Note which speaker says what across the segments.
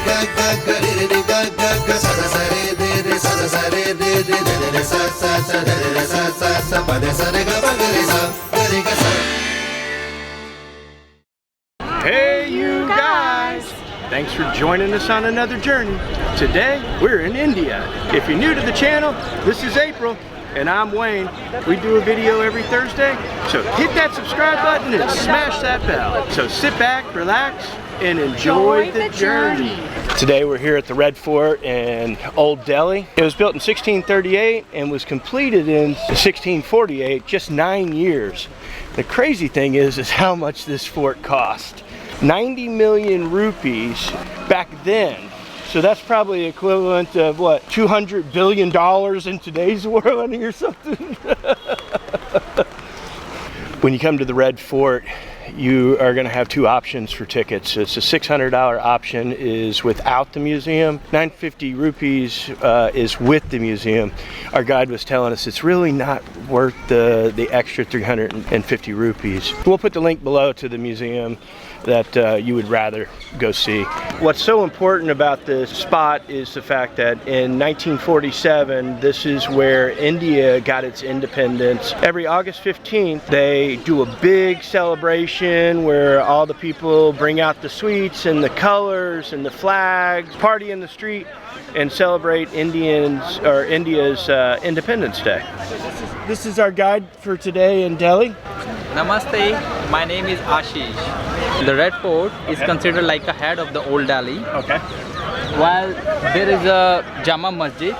Speaker 1: Hey you guys! Thanks for joining us on another journey. Today we're in India. If you're new to the channel, this is April and I'm Wayne. We do a video every Thursday, so hit that subscribe button and smash that bell. So sit back, relax, and enjoy the journey. Today we're here at the Red Fort in Old Delhi. It was built in 1638 and was completed in 1648, just 9 years. The crazy thing is how much this fort cost. 90 million rupees back then. So that's probably equivalent of what, $200 billion in today's world or something? When you come to the Red Fort, you are going to have two options for tickets. It's a $600 option is without the museum. 950 rupees is with the museum. Our guide was telling us it's really not worth the extra 350 rupees. We'll put the link below to the museum that you would rather go see. What's so important about this spot is the fact that in 1947, this is where India got its independence. Every August 15th, they do a big celebration where all the people bring out the sweets and the colors and the flags, party in the street, and celebrate India's Independence Day. This is our guide for today in Delhi.
Speaker 2: Namaste, my name is Ashish. The Red Fort is considered like a head of the old Delhi.
Speaker 1: Okay.
Speaker 2: While there is a Jama Masjid,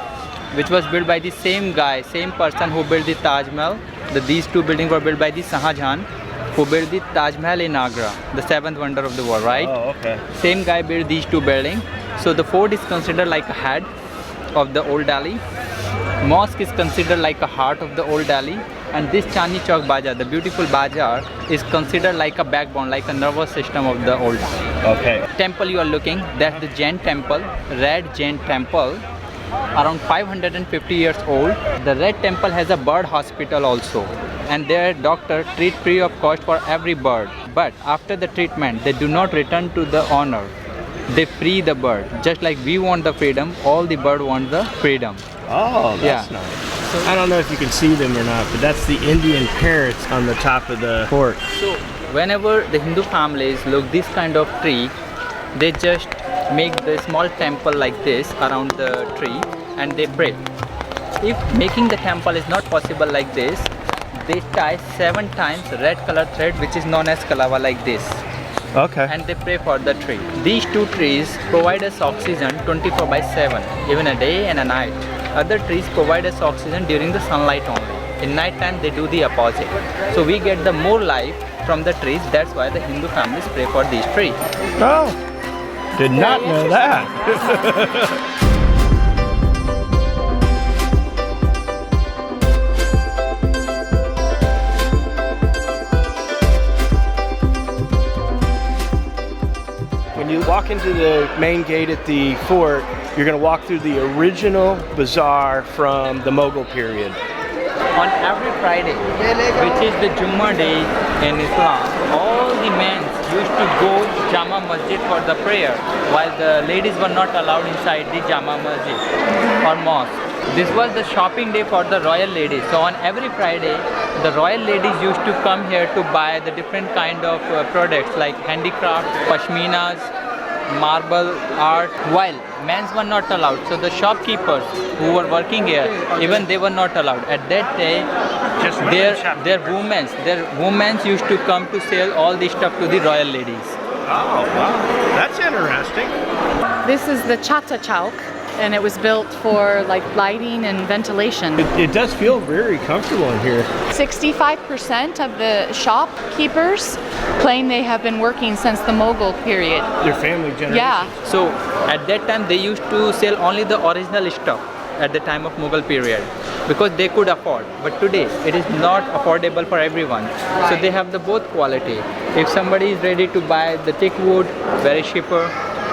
Speaker 2: which was built by the same guy, same person who built the Taj Mahal. These two buildings were built by the Shah Jahan, who built the Taj Mahal in Agra, the seventh wonder of the world, right?
Speaker 1: Oh, okay.
Speaker 2: Same guy built these two buildings. So the fort is considered like a head of the old Delhi. Mosque is considered like a heart of the old Delhi. And this Chandni Chowk bazaar, the beautiful bazaar, is considered like a backbone, like a nervous system of the old Delhi.
Speaker 1: Okay.
Speaker 2: Temple you are looking, that's the Jain temple, red Jain temple, around 550 years old. The red temple has a bird hospital also, and their doctor treat free of cost for every bird. But after the treatment, they do not return to the owner. They free the bird. Just like we want the freedom, all the bird want the freedom.
Speaker 1: Oh, that's nice. I don't know if you can see them or not, but that's the Indian parrots on the top of the fort.
Speaker 2: So whenever the Hindu families look this kind of tree, they just make the small temple like this around the tree and they pray. If making the temple is not possible like this, they tie 7 times red color thread, which is known as kalava, like this.
Speaker 1: Okay.
Speaker 2: And they pray for the tree. These two trees provide us oxygen 24/7, even a day and a night. Other trees provide us oxygen during the sunlight only. In night time they do the opposite. So we get the more life from the trees. That's why the Hindu families pray for these trees.
Speaker 1: Oh, did not know that. When you walk into the main gate at the fort, you're going to walk through the original bazaar from the Mughal period.
Speaker 2: On every Friday, which is the Jumma day in Islam, all the men used to go Jama Masjid for the prayer, while the ladies were not allowed inside the Jama Masjid or mosque. This was the shopping day for the royal ladies. So on every Friday, the royal ladies used to come here to buy the different kind of products like handicraft, pashminas, marble art, while men were not allowed. So the shopkeepers who were working here, even they were not allowed. At that day, their women used to come to sell all this stuff to the royal ladies.
Speaker 1: Oh, wow. That's interesting.
Speaker 3: This is the Chandni Chowk, and it was built for like lighting and ventilation.
Speaker 1: It does feel very comfortable in here.
Speaker 3: 65% of the shopkeepers claim they have been working since the Mughal period.
Speaker 1: Their family generation.
Speaker 3: Yeah.
Speaker 2: So at that time they used to sell only the original stuff at the time of Mughal period because they could afford. But today it is not affordable for everyone.
Speaker 3: Right.
Speaker 2: So they have the both quality. If somebody is ready to buy the thick wood, very cheaper.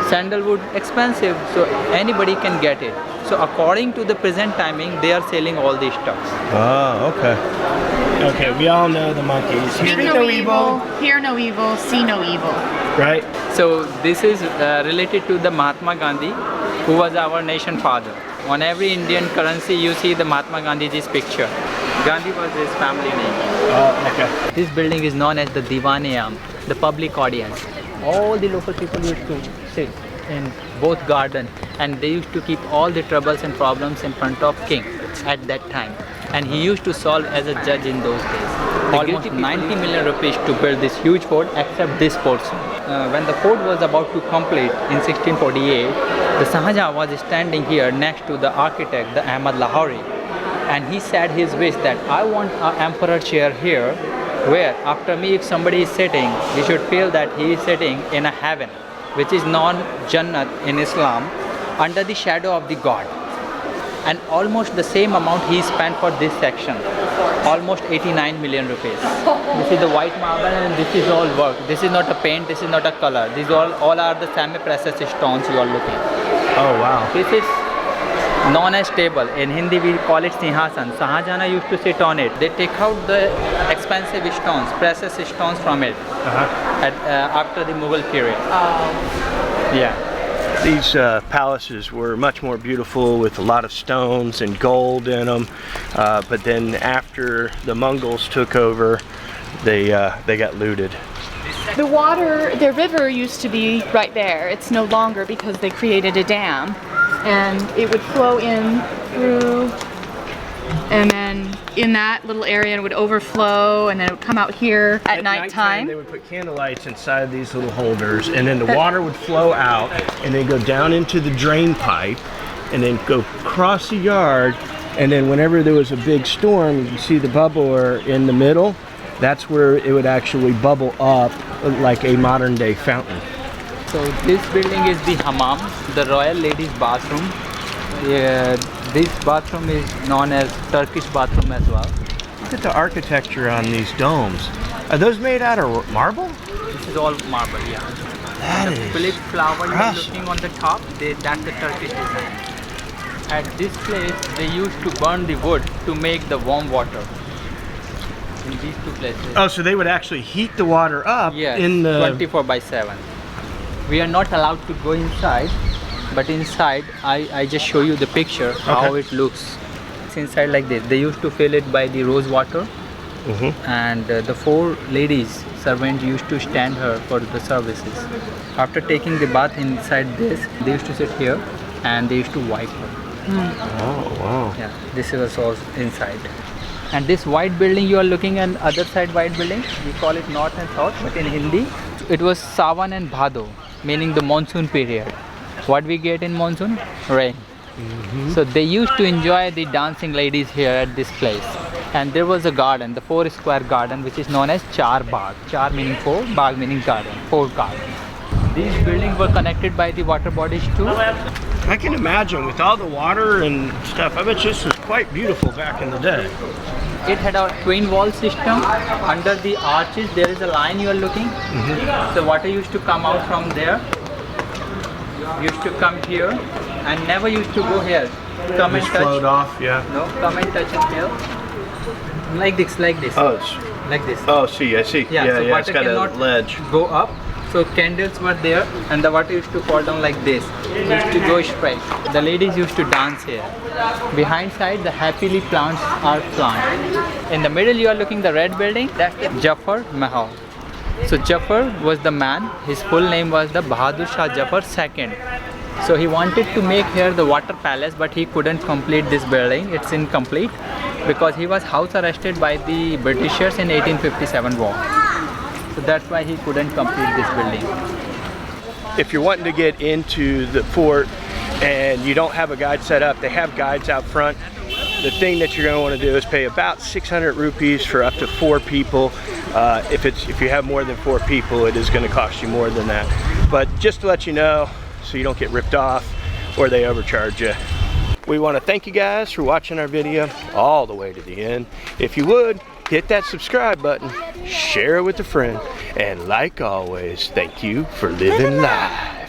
Speaker 2: Sandalwood, expensive, so anybody can get it. So according to the present timing, they are selling all this stuff.
Speaker 1: Oh, okay. Okay, we all know the monkeys.
Speaker 3: Speak no evil, hear no evil, see no evil.
Speaker 1: Right?
Speaker 2: So this is related to the Mahatma Gandhi, who was our nation father. On every Indian currency you see the Mahatma Gandhi's picture. Gandhi was his family name.
Speaker 1: Okay.
Speaker 2: This building is known as the Diwan-e-Aam, the public audience. All the local people used to sit in both garden, and they used to keep all the troubles and problems in front of king at that time. And he used to solve as a judge in those days. Almost 90 million rupees to build this huge fort, except this portion. When the fort was about to complete in 1648, the Shah Jahan was standing here next to the architect, the Ahmad Lahori. And he said his wish that I want an emperor chair here, where after me if somebody is sitting, he should feel that he is sitting in a heaven, which is known Jannat in Islam, under the shadow of the God. And almost the same amount he spent for this section, almost 89 million rupees. This is the white marble, and this is all work. This is not a paint, this is not a color. These all are the semi-precious stones you are looking.
Speaker 1: Oh wow.
Speaker 2: This is known as table. In Hindi we call it Sinhasan. Shah Jahan used to sit on it. They take out the expensive stones, precious stones from it after the Mughal period. Yeah.
Speaker 1: These palaces were much more beautiful with a lot of stones and gold in them. But then after the Mongols took over, they got looted.
Speaker 3: The water, the river used to be right there. It's no longer because they created a dam. And it would flow in through, and then in that little area it would overflow, and then it would come out here at nighttime.
Speaker 1: They would put candle lights inside these little holders, and then the water would flow out and then go down into the drain pipe and then go across the yard, and then whenever there was a big storm, you see the bubbler in the middle, that's where it would actually bubble up like a modern day fountain.
Speaker 2: So this building is the hammam, the royal ladies bathroom. This bathroom is known as Turkish bathroom as well.
Speaker 1: Look at the architecture on these domes. Are those made out of marble?
Speaker 2: This is all marble, yeah.
Speaker 1: That
Speaker 2: The
Speaker 1: is
Speaker 2: flip flower you are
Speaker 1: impressive.
Speaker 2: looking on the top, that's the Turkish design. At this place, they used to burn the wood to make the warm water. In these two places.
Speaker 1: Oh, so they would actually heat the water up in the
Speaker 2: 24/7. We are not allowed to go inside, but inside I just show you the picture how it looks. It's inside like this. They used to fill it by the rose water, and the four ladies servants used to stand her for the services. After taking the bath inside this, they used to sit here and they used to wipe her.
Speaker 1: Oh wow.
Speaker 2: Yeah, this was all inside. And this white building you are looking at, other side white building, we call it north and south, but in Hindi it was Sawan and Bhado, meaning the monsoon period. What we get in monsoon? Rain. So they used to enjoy the dancing ladies here at this place. And there was a garden, the 4 square garden, which is known as Char Bagh. Char meaning 4, Bagh meaning garden, 4 gardens. These buildings were connected by the water bodies too.
Speaker 1: I can imagine with all the water and stuff, I bet this was quite beautiful back in the day.
Speaker 2: It had a twin wall system. Under the arches there is a line you are looking. So water used to come out from there, used to come here, and never used to go here. Come and
Speaker 1: Just
Speaker 2: touch.
Speaker 1: float off, yeah.
Speaker 2: No, come and touch it here. Like this, like this.
Speaker 1: Oh, it's,
Speaker 2: Like this.
Speaker 1: oh, see, I see.
Speaker 2: Yeah,
Speaker 1: Yeah,
Speaker 2: so
Speaker 1: yeah, it's
Speaker 2: water
Speaker 1: got a
Speaker 2: cannot
Speaker 1: ledge.
Speaker 2: go up. So candles were there and the water used to fall down like this. It used to go straight. The ladies used to dance here. Behind side the happily plants are planted. In the middle you are looking the red building, that's the Jafar Mahal. So Jafar was the man, his full name was the Bahadur Shah Jafar II. So he wanted to make here the water palace, but he couldn't complete this building. It's incomplete because he was house arrested by the Britishers in 1857 war. So that's why he couldn't complete this building.
Speaker 1: If you're wanting to get into the fort and you don't have a guide set up, they have guides out front. The thing that you're going to want to do is pay about 600 rupees for up to 4 people. If you have more than 4 people, it is going to cost you more than that. But just to let you know, so you don't get ripped off or they overcharge you. We want to thank you guys for watching our video all the way to the end. If you would, hit that subscribe button, share it with a friend, and like always, thank you for living live.